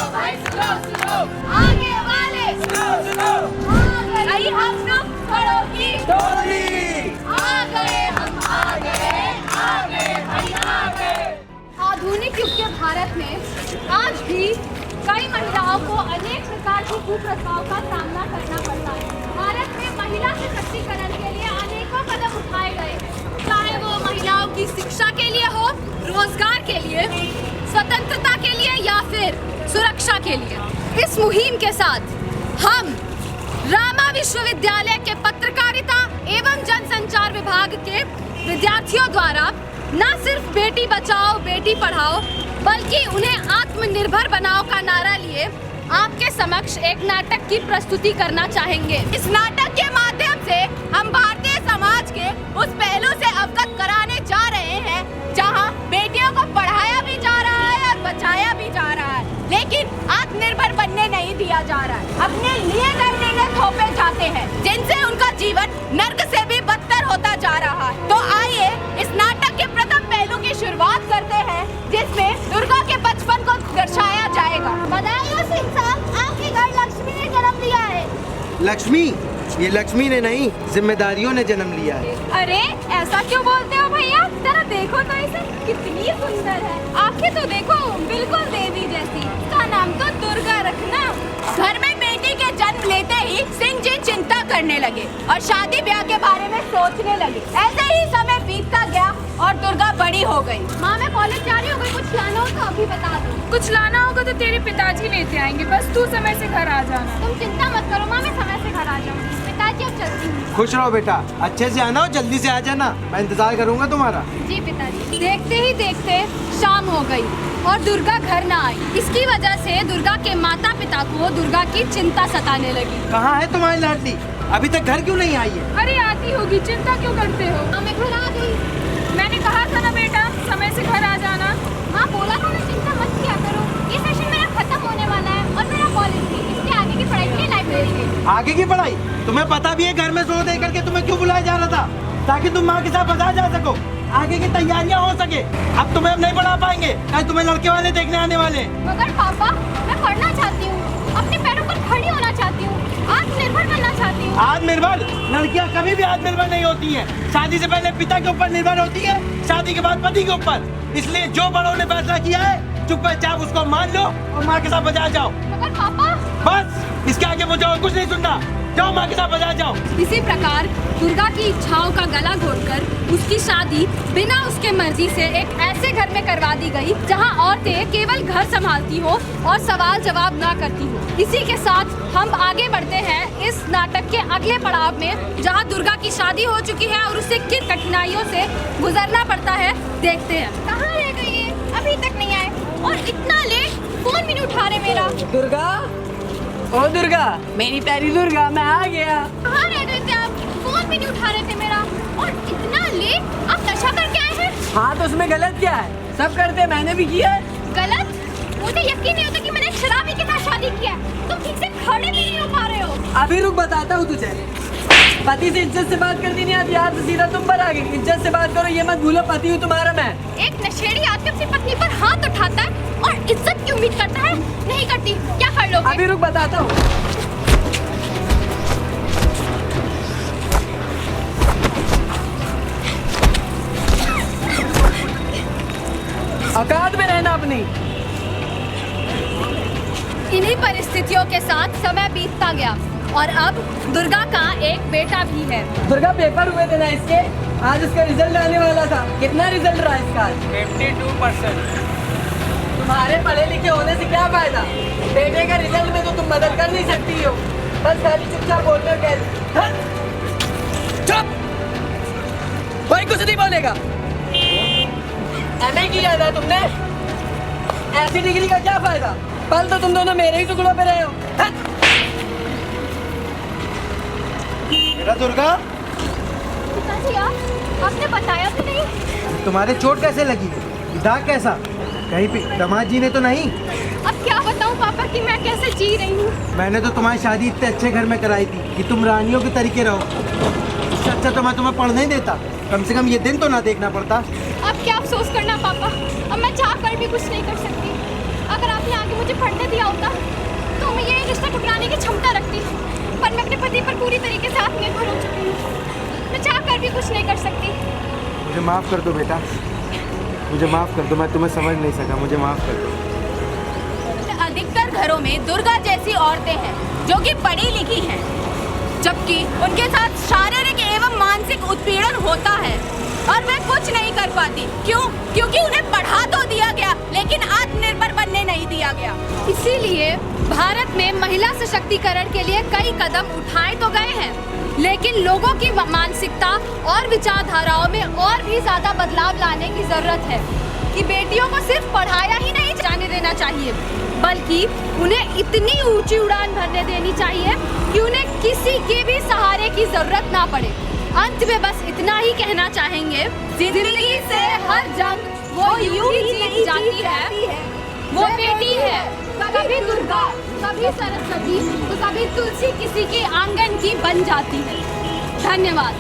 भाई सुनो सुनो, आगे वाले सुनो सुनो, आई हम लोग बड़ों की टोली, आ गए हम आ गए भाई आ गए। आधुनिक युग के भारत में आज भी कई महिलाओं को अनेक प्रकार की कुप्रथाओं का सामना करना पड़ता है। भारत में महिला सशक्तिकरण के लिए अनेकों कदम उठाए गए, चाहे वो महिलाओं की शिक्षा के लिए हो, रोजगार के लिए, स्वतंत्रता के लिए या फिर सुरक्षा के लिए। इस मुहिम के साथ हम रामा विश्वविद्यालय के पत्रकारिता एवं जनसंचार विभाग के विद्यार्थियों द्वारा न सिर्फ बेटी बचाओ बेटी पढ़ाओ बल्कि उन्हें आत्मनिर्भर बनाओ का नारा लिए आपके समक्ष एक नाटक की प्रस्तुति करना चाहेंगे। इस नाटक के माध्यम से हम भारतीय समाज के उस पहलू से अवगत कराने जा रहे हैं जहां बेटियों को पढ़ाया भी जा रहा है और बचाया भी जा रहा है, लेकिन आत्मनिर्भर बनने नहीं दिया जा रहा है। अपने लिए निर्णय थोपे जाते हैं जिनसे उनका जीवन नर्क से भी बदतर होता जा रहा है। तो आइए इस नाटक के प्रथम पहलू की शुरुआत करते हैं जिसमें दुर्गा के बचपन को दर्शाया जाएगा। बधाई हो सिंह साहब, आपके घर लक्ष्मी ने जन्म लिया है। लक्ष्मी? ये लक्ष्मी ने नहीं, जिम्मेदारियों ने जन्म लिया है। अरे ऐसा क्यों बोलते हो भैया, जरा देखो तो इसे, कितनी सुंदर है। आंखें तो देखो बिल्कुल देवी जैसी। इसका नाम तो दुर्गा रखना। घर में बेटी के जन्म लेते ही सिंह जी चिंता करने लगे और शादी ब्याह के बारे में सोचने लगे। ऐसे ही समय बीतता गया और दुर्गा बड़ी हो गई। माँ मैं कॉलेज जा रही हूँ, कुछ लाना हो तो अभी बता दो। कुछ लाना होगा तो तेरे पिताजी लेते आएंगे, बस तू समय से घर आ जाना। तुम चिंता मत करो माँ, मैं समय से घर आ जाऊँगी। पिताजी अब चलती हूँ। खुश रहो बेटा, अच्छे से आना और जल्दी से आ जाना, मैं इंतजार करूंगा तुम्हारा। जी पिताजी। देखते ही देखते शाम हो गई और दुर्गा घर न आई। इसकी वजह से दुर्गा के माता पिता को दुर्गा की चिंता सताने लगी। कहाँ है तुम्हारी लाडली? अभी तक घर क्यों नहीं आई है? अरे आती होगी, चिंता क्यों करते हो? मैं घर आ गई। मैंने कहा था ना बेटा, समय से घर आ जाना। माँ बोला था ना चिंता मत किया करो। ये सेशन मेरा खत्म होने वाला है और मेरा कॉलेज भी, इसके आगे की पढ़ाई के लिए लाइब्रेरी गई। आगे की पढ़ाई? तुम्हें पता भी है घर में जोर दे करके तुम्हें क्यों बुलाया जा रहा था? ताकि तुम माँ के साथ बाजार जा सको, आगे की तैयारियां हो सके। अब तुम्हें अब नहीं पढ़ा पाएंगे, कल तुम्हें लड़के वाले देखने आने वाले। मगर पापा मैं पढ़ना चाहती हूँ, अपने पैरों पर खड़ी होना चाहती हूँ, आत्मनिर्भर बनना चाहती हूँ। आत्मनिर्भर? लड़कियां कभी भी आत्मनिर्भर नहीं होती हैं। शादी से पहले पिता के ऊपर निर्भर होती है, शादी के बाद पति के ऊपर। इसलिए जो बड़ों ने फैसला किया है चुपचाप उसको मान लो और माँ के साथ बाजार जाओ। मगर पापा बस इसके आगे मुझे और कुछ नहीं सुनना, जाओ माँ के साथ बाजार जाओ। इसी प्रकार दुर्गा की इच्छाओं का गला घोटकर उसकी शादी बिना उसके मर्जी से एक ऐसे घर में करवा दी गई जहां औरतें केवल घर संभालती हो और सवाल जवाब ना करती हो। इसी के साथ हम आगे बढ़ते हैं इस नाटक के अगले पड़ाव में जहां दुर्गा की शादी हो चुकी है और उसे किन कठिनाइयों से गुजरना पड़ता है, देखते हैं। कहाँ रह गई है? अभी तक नहीं आए और इतना लेट, फोन भी नहीं उठा रहे मेरा। दुर्गा, ओ दुर्गा, मेरी प्यारी दुर्गा, मैं आ गया। कहाँ रह गए थे आप? फोन भी नहीं उठा रहे थे मेरा और इतना लेट। आप नशा करके आए हैं? हाँ तो उसमें गलत क्या है? सब करते, मैंने भी किया है। गलत? मुझे यकीन नहीं होता कि मैंने शराबी के साथ शादी किया है। तुम ठीक से खड़े भी नहीं हो पा रहे हो। अभी रुक, बताता हूँ तुझे। पति से इज्जत से बात करती नहीं आती, आज सीधा तुम पर आ गई। इज्जत से बात करो, ये मत भूलो पति हूँ तुम्हारा मैं। एक नशेड़ी आदमी अपनी पत्नी पर हाथ उठाता है और इज्जत की उम्मीद करता है? नहीं करती। क्या कर लोगे? अभी रुक, बताता हूँ। औकात में रहना अपनी। इन्हीं परिस्थितियों के साथ समय बीतता गया और अब दुर्गा का एक बेटा भी है। दुर्गा पेपर हुए थे ना इसके, आज उसका रिजल्ट आने वाला था। कितना रिजल्ट रहा इसका? 52%। तुम्हारे पढ़े लिखे होने से क्या फायदा? बेटे का रिजल्ट में तो तुम मदद कर नहीं सकती हो, बस खाली चुपचाप बोलने कह। चुप, कोई कुछ नहीं बोलेगा। एमए किया था तुमने, ऐसी डिग्री का क्या फायदा? पल तो तुम दोनों मेरे ही टुकड़ों पे रहे हो। बेटा दुर्गा, पिताजी आपने बताया भी नहीं। तुम्हारे चोट कैसे लगी? दाग कैसा? कहीं पे दामाद जी ने तो नहीं? अब क्या बताऊं पापा कि मैं कैसे जी रही हूँ। मैंने तो तुम्हारी शादी इतने अच्छे घर में कराई थी कि तुम रानियों के तरीके रहो। इससे अच्छा तो मैं तुम्हें पढ़ने ही देता, कम से कम ये दिन तो ना देखना पड़ता। अब क्या अफसोस करना पापा, अब मैं चाह कर भी कुछ नहीं कर सकती। अगर आप ही आगे मुझे पढ़ने दिया होता तो मैं ये रिश्ता ठुकराने की क्षमता रखती, पर मैं अपने पति पर पूरी तरीके से आत्मनिर्भर हो चुकी हूँ। मैं चाह कर भी कुछ नहीं कर सकती। मुझे माफ़ कर दो बेटा, मुझे माफ़ कर दो, मैं तुम्हें समझ नहीं सका, मुझे माफ़ कर दो। अधिकतर घरों में दुर्गा जैसी औरतें हैं जो कि पढ़ी लिखी हैं, जबकि उनके साथ शारीरिक एवं मानसिक उत्पीड़न होता है और वे कुछ नहीं कर पाती। क्यों? क्योंकि उन्हें पढ़ा तो दिया गया लेकिन आत्मनिर्भर बनने नहीं दिया गया। इसीलिए भारत में महिला सशक्तिकरण के लिए कई कदम उठाए तो गए हैं, लेकिन लोगों की मानसिकता और विचारधाराओं में और भी ज्यादा बदलाव लाने की जरूरत है कि बेटियों को सिर्फ पढ़ाया ही नहीं जाने देना चाहिए, बल्कि उन्हें इतनी ऊंची उड़ान भरने देनी चाहिए कि उन्हें किसी के भी सहारे की जरूरत ना पड़े। अंत में बस इतना ही कहना चाहेंगे, जिंदगी से हर जंग वो यूं ही जीत जाती है, वो बेटी है। कभी दुर्गा, कभी सरस्वती, तो कभी तुलसी किसी के आंगन की बन जाती है। धन्यवाद।